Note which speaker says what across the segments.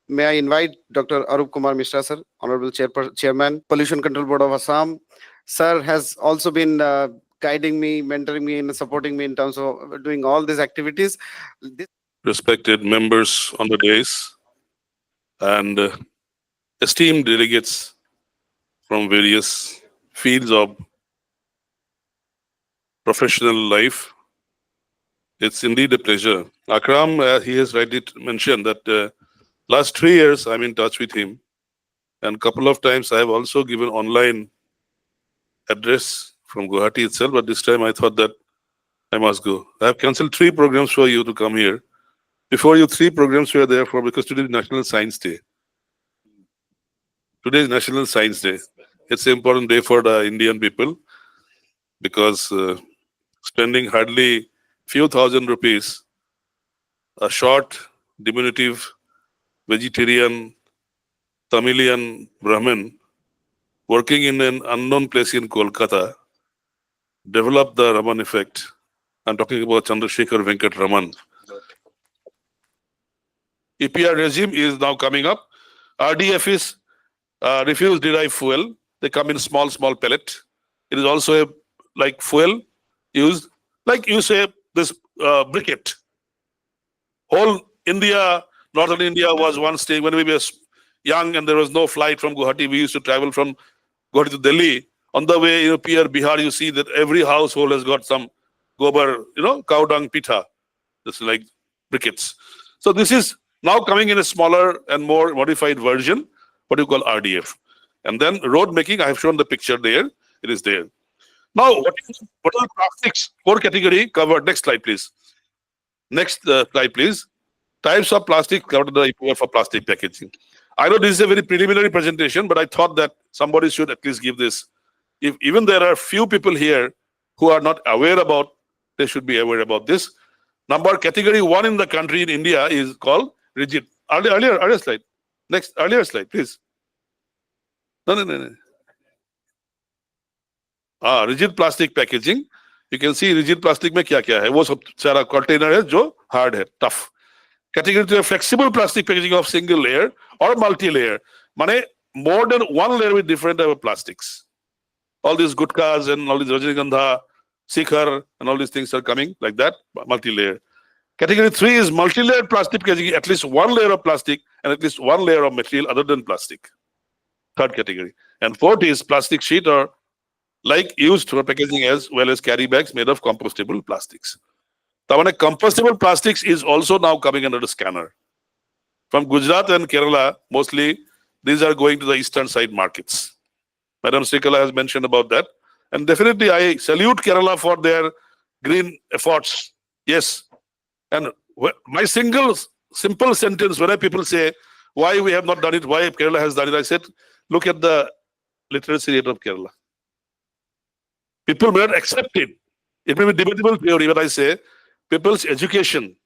Speaker 1: may I invite Dr. Arup Kumar Misra, sir, Honorable Chairman, Pollution Control Board of Assam. Sir has also been guiding me, mentoring me, and supporting me in terms of doing all these activities.
Speaker 2: Respected members on the dais, and esteemed delegates from various fields of professional life. It's indeed a pleasure. Akram, he has rightly mentioned that last 3 years I'm in touch with him, and couple of times I have also given online address from Guwahati itself, but this time I thought that I must go. I have cancelled 3 programs for you to come here. Before you, 3 programs were there for, because today is National Science Day. Today is National Science Day. It's an important day for the Indian people because spending hardly few thousand rupees, a short, diminutive, vegetarian, Tamilian Brahmin working in an unknown place in Kolkata developed the Raman effect. I'm talking about Chandrasekhar Venkat Raman. EPR regime is now coming up. RDF is refuse derived fuel. They come in small pellet. It is also a like fuel used, like you say this briquette. Whole India, northern India was one state when we were young and there was no flight from Guwahati. We used to travel from Guwahati to Delhi. On the way, Pierre Bihar, you see that every household has got some gobar, cow dung pitha. This is like briquettes. So this is now coming in a smaller and more modified version, what you call RDF. And then road making, I have shown the picture there. It is there. Now, what are plastics? 4 category covered. Next slide, please. Next slide, please. Types of plastic covered in the EPR for plastic packaging. I know this is a very preliminary presentation, but I thought that somebody should at least give this. If even there are few people here who are not aware about, they should be aware about this. Number category 1 in the country in India is called rigid. Earlier slide. Next, earlier slide, please. No. Rigid plastic packaging. You can see rigid plastic में क्या है. वो सब सारा container है जो hard है, tough. Category 2 flexible plastic packaging of single layer or multi-layer. Mane more than one layer with different type of plastics. All these gutkas and all these Rajnikandha, Sikhar and all these things are coming like that, multi-layer. Category 3 is multi-layer plastic packaging, at least one layer of plastic and at least one layer of material other than plastic. 3rd category. And 4th is plastic sheet or like used for packaging as well as carry bags made of compostable plastics. The compostable plastics is also now coming under the scanner. From Gujarat and Kerala, mostly these are going to the eastern side markets. Madam Srikala has mentioned about that. And definitely I salute Kerala for their green efforts. Yes. And my simple sentence, when people say, why we have not done it, why Kerala has done it, I said, look at the literacy rate of Kerala. People may not accept it. It may be debatable theory, but I say people's education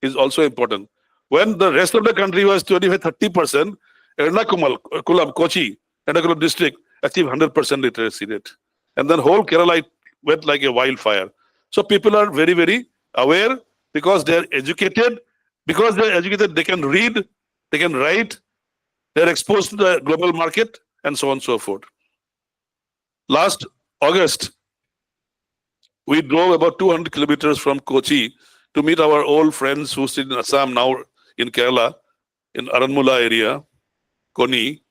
Speaker 2: is also important. When the rest of the country was 25-30%, Ernakulam, Kochi, Ernakulam district achieved 100% literacy rate. And then whole Kerala went like a wildfire. So people are very, very aware because they are educated. Because they are educated, they can read, they can write, they are exposed to the global market, and so on and so forth. Last August, we drove about 200 kilometers from Kochi to meet our old friends who sit in Assam, now in Kerala, in Aranmula area, Koni.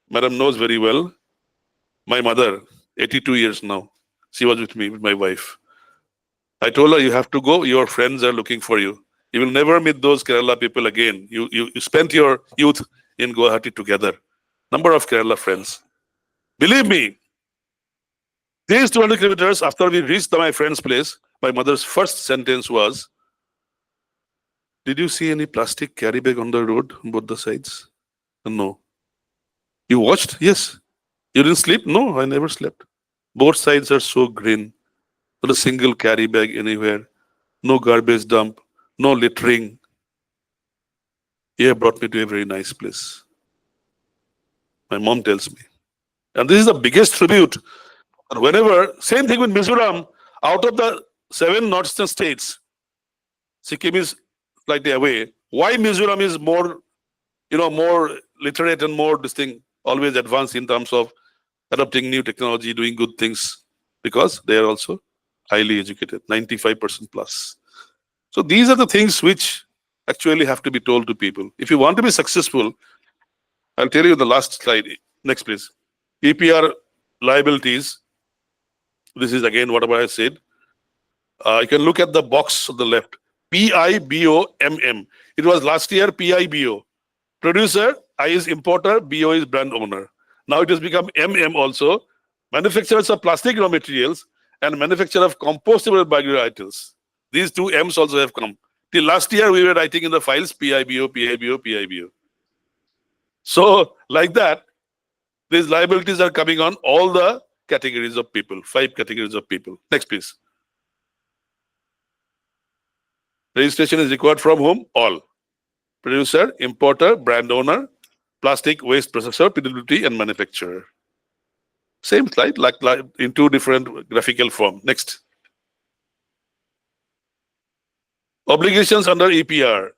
Speaker 2: Madam knows very well. My mother, 82 years now, she was with me, with my wife. I told her, you have to go, your friends are looking for you. You will never meet those Kerala people again. You spent your youth in Guwahati together. Number of Kerala friends. Believe me, these 200 kilometers after we reached my friend's place, my mother's first sentence was, did you see any plastic carry bag on the road on both the sides? No. You watched? Yes. You didn't sleep? No, I never slept. Both sides are so green. Not a single carry bag anywhere. No garbage dump. No littering. He have brought me to a very nice place. My mom tells me. And this is the biggest tribute. Whenever, same thing with Mizoram, out of the 7 northeastern states, Sikkim is slightly away. Why Mizoram is more more literate and more this thing, always advanced in terms of adopting new technology, doing good things, because they are also highly educated, 95% plus. So these are the things which actually have to be told to people. If you want to be successful, I'll tell you the last slide. Next, please. EPR liabilities. This is again whatever I said. You can look at the box on the left. PIBOMM. It was last year PIBO. Producer, I is importer, BO is brand owner. Now it has become MM also. Manufacturers of plastic raw materials and manufacturer of compostable biomaterials. These two M's also have come. Till last year, we were writing in the files PIBO, PIBO, PIBO. So, like that, these liabilities are coming on all the categories of people, 5 categories of people. Next, please. Registration is required from whom? All. Producer, importer, brand owner, plastic waste processor, PWT, and manufacturer. Same slide, like in 2 different graphical form. Next. Obligations under EPR.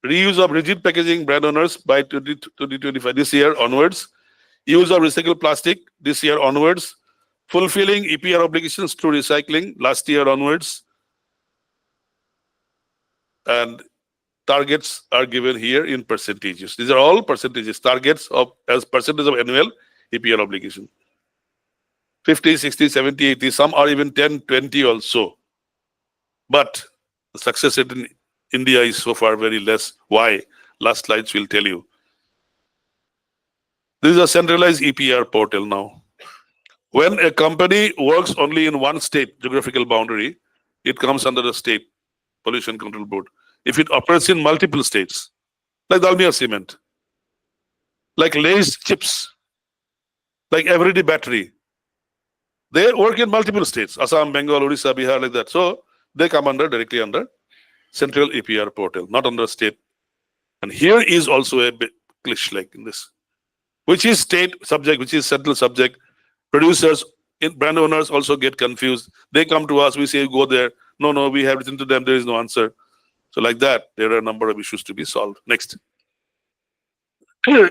Speaker 2: Reuse of rigid packaging brand owners by 2025, this year onwards. Use of recycled plastic this year onwards. Fulfilling EPR obligations through recycling last year onwards. And targets are given here in percentages. These are all percentages, targets of as percentage of annual EPR obligation. 50, 60, 70, 80, some are even 10, 20 also. But the success rate in India is so far very less. Why? Last slides will tell you. This is a centralized EPR portal now. When a company works only in one state, geographical boundary, it comes under the state pollution control board. If it operates in multiple states, like Dalmia Cement, like Lay's chips, like Everyday Battery, they work in multiple states, Assam, Bengal, Odisha, Bihar, like that. So they come directly under central EPR portal, not under state. And here is also a bit glitch like in this, which is state subject, which is central subject. Producers, brand owners also get confused. They come to us, we say, go there. No, we have written to them, there is no answer. So like that, there are a number of issues to be solved. Next. These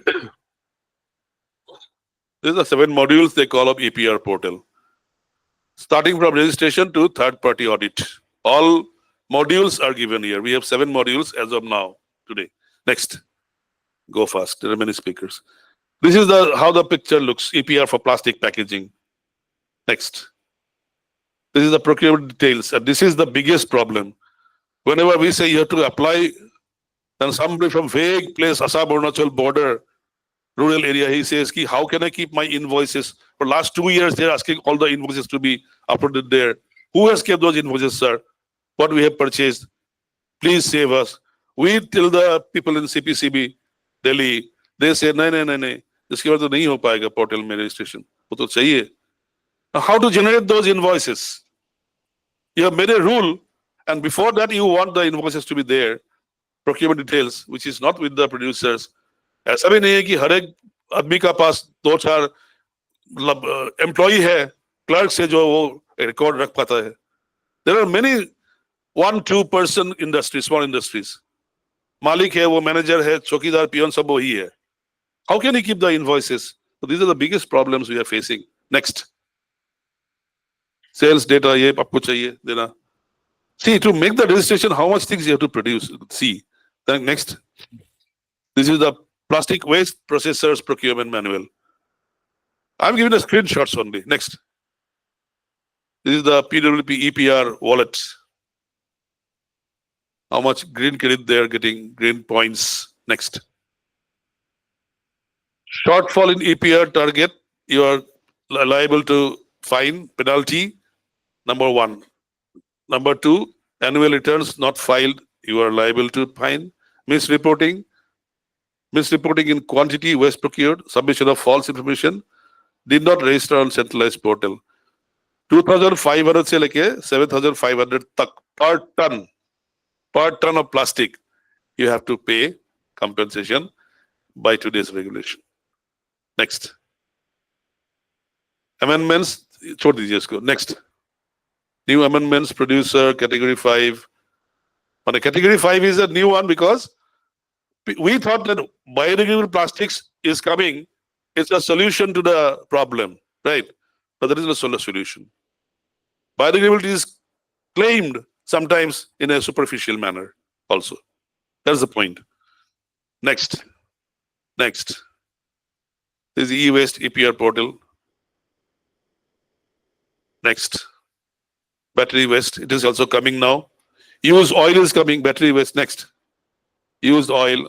Speaker 2: are 7 modules they call up EPR portal. Starting from registration to third-party audit. All modules are given here. We have 7 modules as of now, today. Next. Go fast. There are many speakers. This is how the picture looks. EPR for plastic packaging. Next. This is the procurement details. And this is the biggest problem. Whenever we say you have to apply, then somebody from vague place, Assam Arunachal border, rural area, he says, how can I keep my invoices? For last 2 years, they're asking all the invoices to be uploaded there. Who has kept those invoices, sir? What we have purchased? Please save us. We tell the people in CPCB, Delhi, they say, no. इसके बाद तो नहीं हो पाएगा portal में registration. वो तो चाहिए. Now, how to generate those invoices? You have made a rule, and before that, you want the invoices to be there, procurement details, which is not with the producers. ऐसा भी नहीं है कि हर एक आदमी का पास 2-4 employee है, clerk से जो वो record रख पाता है. There are many 1-2 person industries, small industries. मालिक है, वो manager है, चौकीदार, peon सब वही है. How can he keep the invoices? So these are the biggest problems we are facing. Next. Sales data, ये आपको चाहिए देना. See, to make the registration, how much things you have to produce. See. Then next. This is the plastic waste processors procurement manual. I'm giving the screenshots only. Next. This is the PWP EPR wallet. How much green credit they are getting, green points. Next. Shortfall in EPR target, you are liable to fine, penalty, number 1. Number 2, annual returns not filed, you are liable to fine. Misreporting in quantity waste procured, submission of false information, did not register on centralized portal. 2,500 से लेके 7,500 तक per ton of plastic, you have to pay compensation by today's regulation. Next. Amendments, छोड़ दीजिए इसको. Next. New amendments, producer, category 5. And category 5 is a new one because We thought that biodegradable plastics is coming. It's a solution to the problem, right? But there is no solution. Biodegradability is claimed sometimes in a superficial manner also. That's the point. Next. This is e-waste EPR portal. Next. Battery waste. It is also coming now. Used oil is coming. Battery waste. Next. Used oil.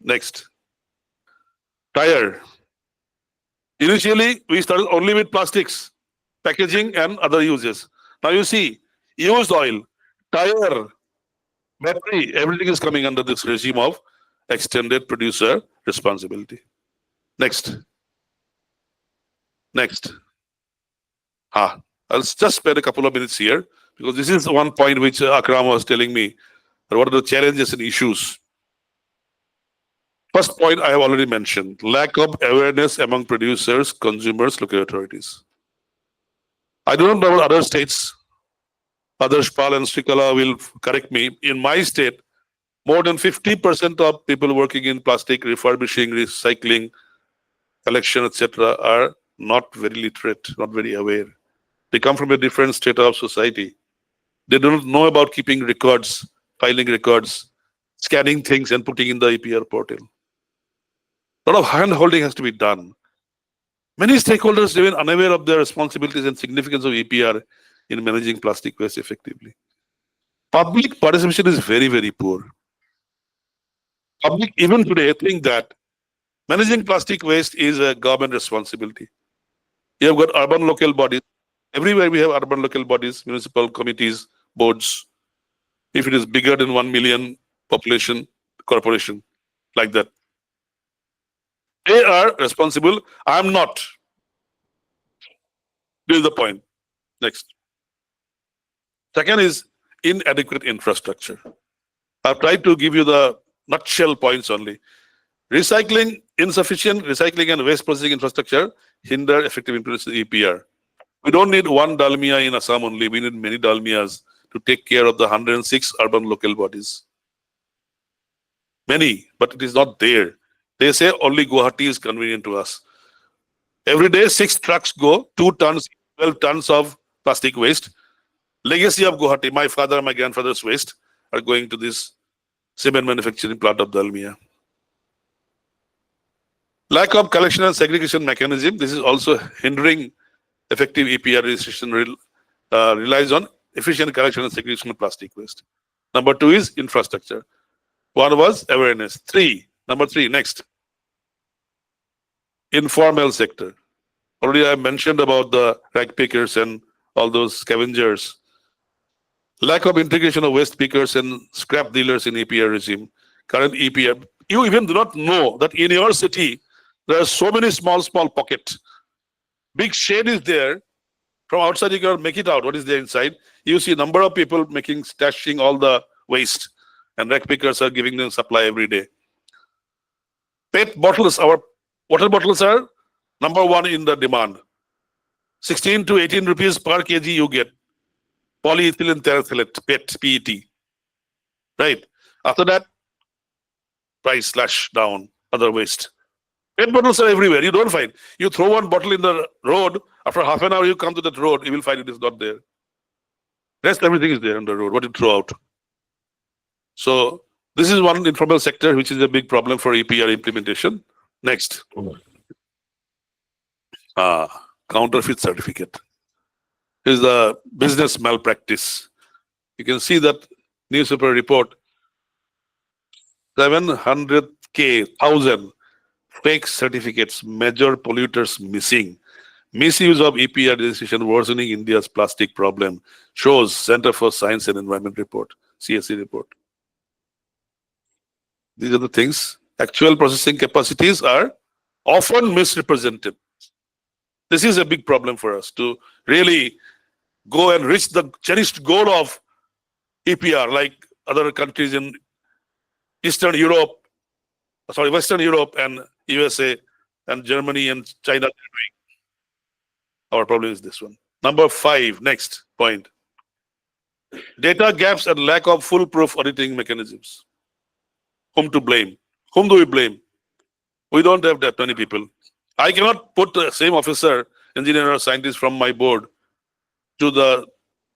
Speaker 2: Next. Tire. Initially, we started only with plastics, packaging, and other uses. Now you see, used oil, tire, battery, everything is coming under this regime of extended producer responsibility. Next. I'll just spend a couple of minutes here because this is one point which Akram was telling me. What are the challenges and issues? First point I have already mentioned, lack of awareness among producers, consumers, local authorities. I do not know about other states. Adarsh Pal and Srikala will correct me. In my state, more than 50% of people working in plastic refurbishing, recycling, collection, etc. are not very literate, not very aware. They come from a different state of society. They don't know about keeping records, filing records, scanning things and putting in the EPR portal. A lot of hand-holding has to be done. Many stakeholders remain unaware of their responsibilities and significance of EPR in managing plastic waste effectively. Public participation is very, very poor. Public, even today, think that managing plastic waste is a government responsibility. You have got urban local bodies. Everywhere we have urban local bodies, municipal committees, boards. If it is bigger than 1 million population, corporation, like that. They are responsible. I am not. This is the point. Next. Second is inadequate infrastructure. I've tried to give you the nutshell points only. Recycling, insufficient recycling and waste processing infrastructure hinder effective implementation of EPR. We don't need one dalmia in Assam only. We need many dalmias to take care of the 106 urban local bodies. Many, but it is not there. They say only Guwahati is convenient to us. Every day, 6 trucks go, 2 tons, 12 tons of plastic waste. Legacy of Guwahati, my father and my grandfather's waste are going to this cement manufacturing plant of Dalmia. Lack of collection and segregation mechanism. This is also hindering effective EPR registration. Relies on efficient collection and segregation of plastic waste. Number 2 is infrastructure. 1 was awareness. Number 3, next. Informal sector. Already I mentioned about the rag pickers and all those scavengers. Lack of integration of waste pickers and scrap dealers in EPR regime. Current EPR, you even do not know that in your city, there are so many small pockets. Big shade is there. From outside, you can make it out. What is there inside? You see a number of people stashing all the waste, and rag pickers are giving them supply every day. PET bottles, our water bottles are number 1 in the demand. 16 to 18 rupees per kg you get. Polyethylene terephthalate, PET. Right. After that, price slash down, other waste. PET bottles are everywhere. You don't find. You throw one bottle in the road, after half an hour you come to that road, you will find it is not there. Rest everything is there on the road, what you throw out. So this is one informal sector which is a big problem for EPR implementation. Next. Counterfeit certificate. Is the business malpractice. You can see that newspaper report, 700,000 fake certificates, major polluters missing. Misuse of EPR registration worsening India's plastic problem, shows Center for Science and Environment report, CSE report. These are the things. Actual processing capacities are often misrepresented. This is a big problem for us to really go and reach the cherished goal of EPR like other countries in Western Europe and USA and Germany and China are doing. Our problem is this one. Number 5, next point. Data gaps and lack of foolproof auditing mechanisms. Whom to blame? Whom do we blame? We don't have that many people. I cannot put the same officer, engineer or scientist from my board to the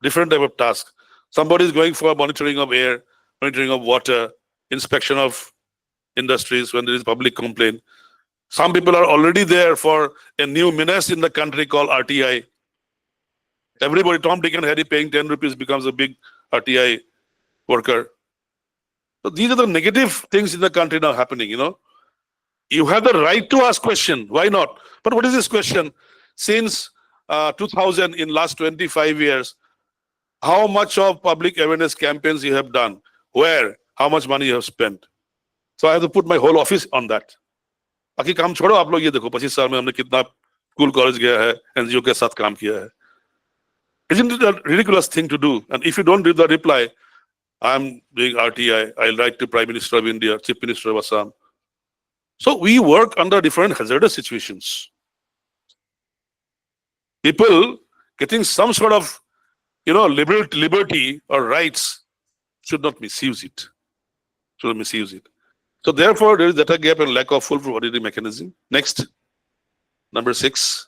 Speaker 2: different type of task. Somebody is going for monitoring of air, monitoring of water, inspection of industries when there is public complaint. Some people are already there for a new menace in the country called RTI. Everybody, Tom, Dick and Harry paying 10 rupees becomes a big RTI worker. So these are the negative things in the country now happening, You have the right to ask question. Why not? But what is this question? Since 2000, in last 25 years, how much of public awareness campaigns you have done? Where? How much money you have spent? So I have to put my whole office on that. बाकी काम छोड़ो आप लोग ये देखो 25 साल में हमने कितना स्कूल कॉलेज गया है एनजीओ के साथ काम किया है. Isn't it a ridiculous thing to do? And if you don't do the reply, I'm doing RTI, I'll write to Prime Minister of India, Chief Minister of Assam. So we work under different hazardous situations. People getting some sort of, liberty or rights should not misuse it. So therefore, there is data gap and lack of full auditing mechanism. Next, number 6,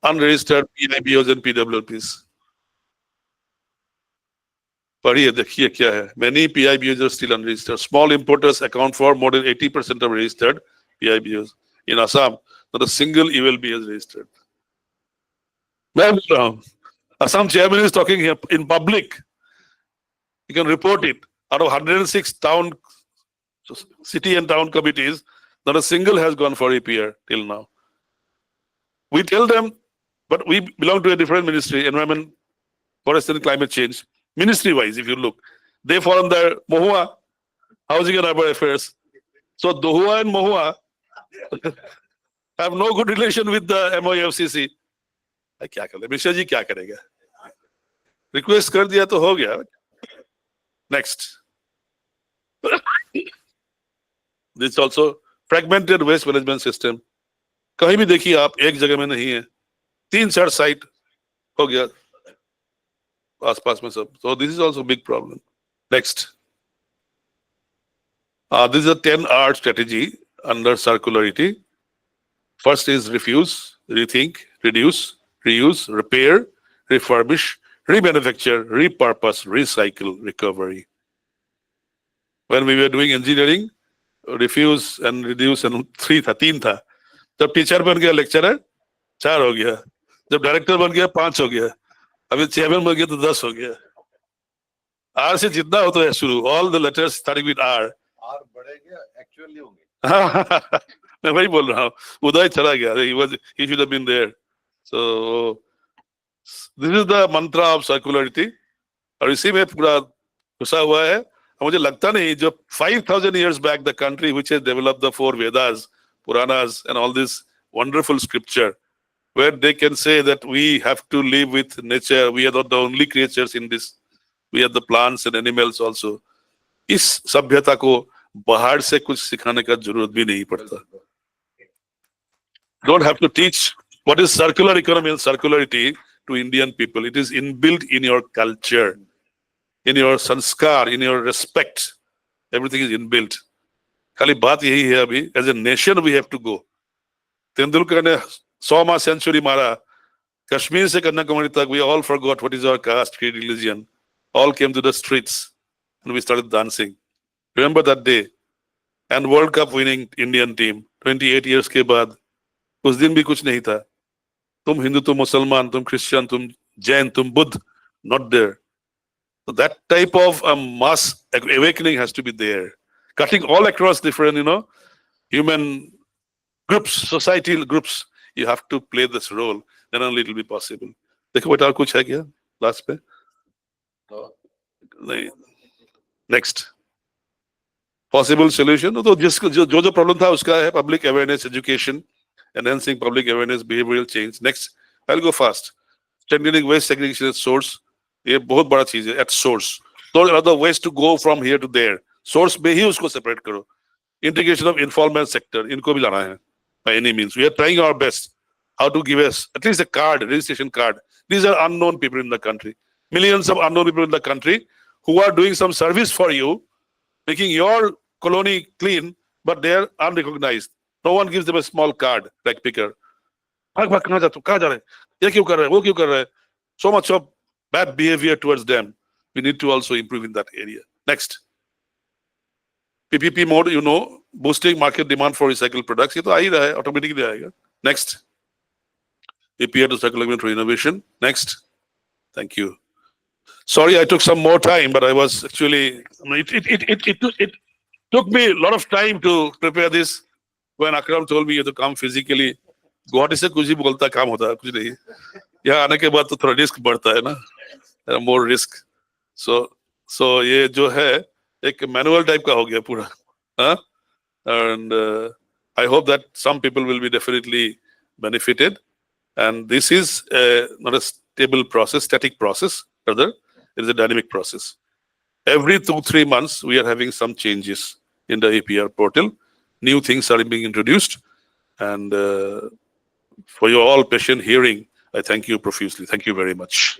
Speaker 2: unregistered PIBOs and PWLPs. पढ़िए देखिए क्या है. Many PIBOs are still unregistered. Small importers account for more than 80% of registered PIBOs. In Assam, not a single ELB is registered. मैं बोल रहा हूँ, Assam chairman is talking here in public. You can report it. Out of 106 town, city and town committees, not a single has gone for EPR till now. We tell them, but we belong to a different ministry, environment, forest and climate change. Ministry-wise, if you look, they fall under Mohua, Housing and Urban Affairs. So Dohua and Mohua have no good relation with the MOFCC. क्या करें? मिश्रा जी क्या करेगा? Request कर दिया तो हो गया. Next. This is also fragmented waste management system. कहीं भी देखिए आप एक जगह में नहीं है. 3-4 साइट हो गया. आसपास में सब. So this is also a big problem. Next. This is a 10R strategy under circularity. First is refuse, rethink, reduce, reuse, repair, refurbish, remanufacture, repurpose, recycle, recovery. When we were doing engineering, refuse and reduce and 3 था. जब teacher बन गया lecturer 4 हो गया. जब director बन गया 5 हो गया. अभी चेयरमैन बन गया तो 10 हो गया. R से जितना होता है शुरू. All the letters starting with R.
Speaker 3: R बढ़ेगा actually होंगे.
Speaker 2: मैं वही बोल रहा हूँ. उदय चला गया. He should have been there. So this is the mantra of circularity. और इसी में पूरा घुसा हुआ है. मुझे लगता नहीं जो 5,000 years back the country which has developed the 4 Vedas, Puranas and all this wonderful scripture where they can say that we have to live with nature. We are not the only creatures in this. We are the plants and animals also. इस सभ्यता को बाहर से कुछ सिखाने का जरूरत भी नहीं पड़ता. Don't have to teach what is circular economy and circularity to Indian people. It is inbuilt in your culture, in your sanskar, in your respect. Everything is inbuilt. खाली बात यही है अभी. As a nation we have to go. Tendulkar ने 100वां century मारा. कश्मीर से कन्याकुमारी तक we all forgot what is our caste, creed, religion. All came to the streets and we started dancing. Remember that day? And World Cup winning Indian team 28 years के बाद उस दिन भी कुछ नहीं था. तुम हिंदू, तुम मुसलमान, तुम क्रिश्चियन, तुम जैन, तुम Buddha, not there. So that type of mass awakening has to be there, cutting all across different, human groups, societal groups. You have to play this role, then only it will be possible. देखो बेटा और कुछ है क्या last पे? नहीं. Next. Possible solution. तो जिसको जो problem था उसका है public awareness, education, enhancing public awareness, behavioral change. Next, I'll go fast. Strengthening waste segregation at source. ये बहुत बड़ा चीज है. At source. Those are the ways to go from here to there. Source में ही उसको separate करो. Integration of informal sector. इनको भी लाना है. By any means, we are trying our best. How to give us at least a card, registration card. These are unknown people in the country. Millions of unknown people in the country who are doing some service for you, making your colony clean, but they are unrecognized. No one gives them a small card like picker. भाग भाग कहाँ जा तू कहाँ जा रहे ये क्यों कर रहे वो क्यों कर रहे so much of bad behavior towards them. We need to also improve in that area. Next. PPP mode, you know, boosting market demand for recycled products. ये तो आ ही रहा है, automatically आएगा. Next. API to circular for innovation. Next. Thank you. Sorry, I took some more time, but I was actually, it took me a lot of time to prepare this. When Akram told me you have to come physically, Guwahati से कुछ ही बोलता काम होता है कुछ नहीं. यहाँ आने के बाद तो थोड़ा risk बढ़ता है ना, more risk. So ये जो है एक manual type का हो गया पूरा, हाँ? And I hope that some people will be definitely benefited. And this is not a stable process, static process, rather it is a dynamic process. Every 2-3 months, we are having some changes in the APR portal. New things are being introduced. And for your all patient hearing, I thank you profusely. Thank you very much.